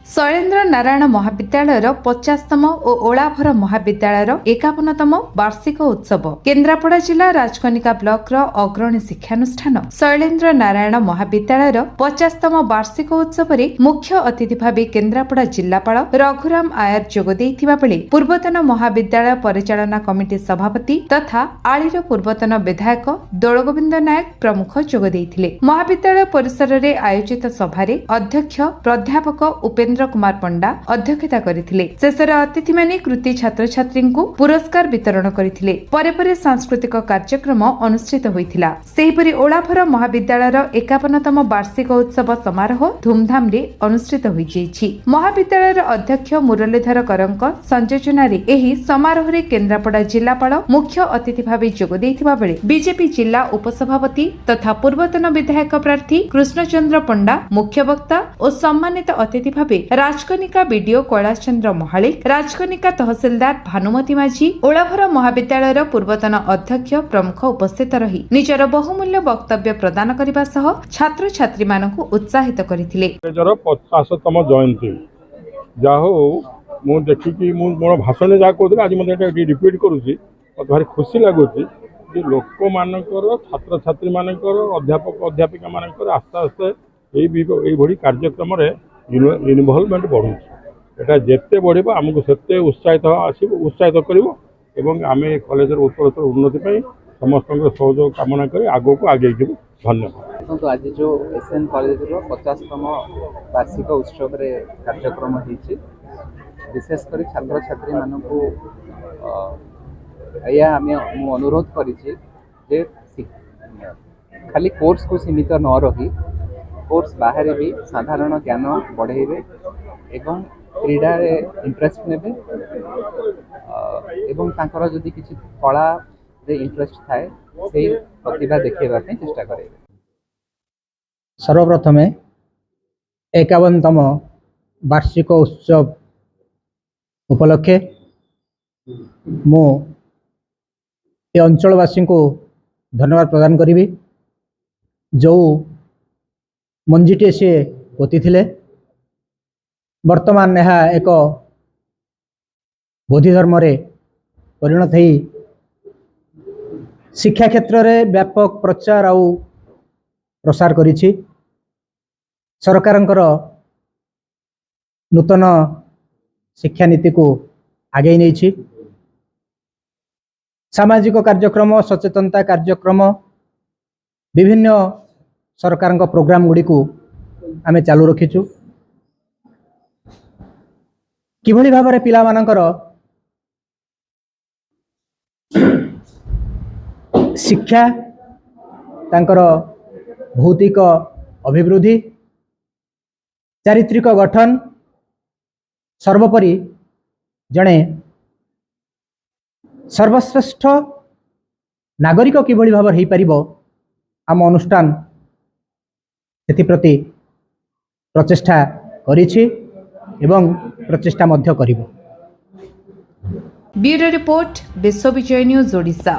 शैलेन्द्र नारायण महाविद्यालय 50तम और ओलाभर महाविद्यालय 51तम वार्षिक उत्सव केन्द्रापड़ा जिला राजकनिका ब्लॉक अग्रणी शिक्षानुष्ठान शैलेन्द्र नारायण महाविद्यालय 50तम वार्षिक उत्सव में मुख्य अतिथि भाव केन्द्रापड़ा जिलापाल रघुराम आयर जोगदेइथिबा बेले पूर्वतन महाविद्यालय परिचालना कमिटी सभापति तथा आलीर पूर्वतन विधायक दोलगोविंद नायक प्रमुख जोगदेइथिले। महाविद्यालय परिसर में आयोजित सभारे अध्यक्ष प्राध्यापक उपेन्द्र कुमार पंडा अध्यक्षता करथिले। शेषर अतिथि माने कृति छात्र छात्री को पुरस्कार वितरण करथिले। परे परे सांस्कृतिक कार्यक्रम अनुष्ठित होइथिला। सेहिपरि ओलाभर महाविद्यालयर 51तम वार्षिक उत्सव समारोह धूमधाम रे अनुष्ठित होई जाइछि। महाविद्यालयर अध्यक्ष मुरलीधर करंक संयोजनारे एही समारोह रे केन्द्रापड़ा जिलापाल मुख्य अतिथि भावे जोग देइथिबा बेले बीजेपी जिला उपसभापति तथा पूर्वतन विधायक प्रार्थी कृष्णचंद्र पंडा मुख्य वक्ता और सम्मानित अतिथि भावे राजकनिका बीडीओ कैलाश चंद्र महालिक, राजकनिका तहसीलदार भानुमती माझी, ओलाभर महाविद्यालयर पूर्वतन अध्यक्ष प्रमुख उपस्थित रही निजर बहुमूल्य वक्तव्य प्रदान करने सह छात्र छात्री मानकु उत्साहित करथिले। 50तम जयंती जाहो मु देखिकी मोर भाषण जा कहते आज मत रिपीट करुच्ची मत भारी खुशी लगुच लोक मानकर छात्र छात्री मानकर अध्यापक अध्यापिका मानकर आस्ते आस्ते यही कार्यक्रम इनवल्वमेंट बढ़ुच्छे। यहाँ जिते बढ़ आमको से उत्साहित कर आम कॉलेज उत्तरोत्तर उन्नति समस्त सहयोग कामना कर आग को आगे जीव। धन्यवाद। तो आज जो एसएन कॉलेज 50तम वार्षिक उत्सव कार्यक्रम विशेषकर छात्र छात्री मानक अनुरोध कर खाली कोर्स को सीमित न रही कोर्स बाहर भी साधारण ज्ञान बढ़ेबे एवं क्रीडा इंटरेस्ट नेबे एवं तांकर जदि किछि कला रे इंटरेस्ट थाए से प्रतिभा देखेबा पे चेष्टा करेबे। सर्वप्रथमे 51तम वार्षिक उत्सव उपलक्षे मो ए अंचलवासी को धन्यवाद प्रदान करी। जो मंजीटे से पोती थिले वर्तमान यह एक बोधि धर्म रे परिणत हो शिक्षा क्षेत्र में व्यापक प्रचार आउ प्रसार करिछि। सरकारंकर नूतन शिक्षा नीति को आगे नहीं सामाजिक कार्यक्रम सचेतनता कार्यक्रम विभिन्न सरकार प्रोग्राम गुड़ी को आमे चालू रखीचु। किभली भाव में पिला मानकर शिक्षा तांकर भौतिक अभिवृद्धि चारित्रिक गठन सर्वोपरि जड़े सर्वश्रेष्ठ नागरिक किभली भाव हो पारिबो आम अनुष्ठान प्रति प्रचेष्टा करिछि एवं प्रचेष्टा मध्य करिबो। ब्यूरो रिपोर्ट विश्व विजय न्यूज ओडिशा।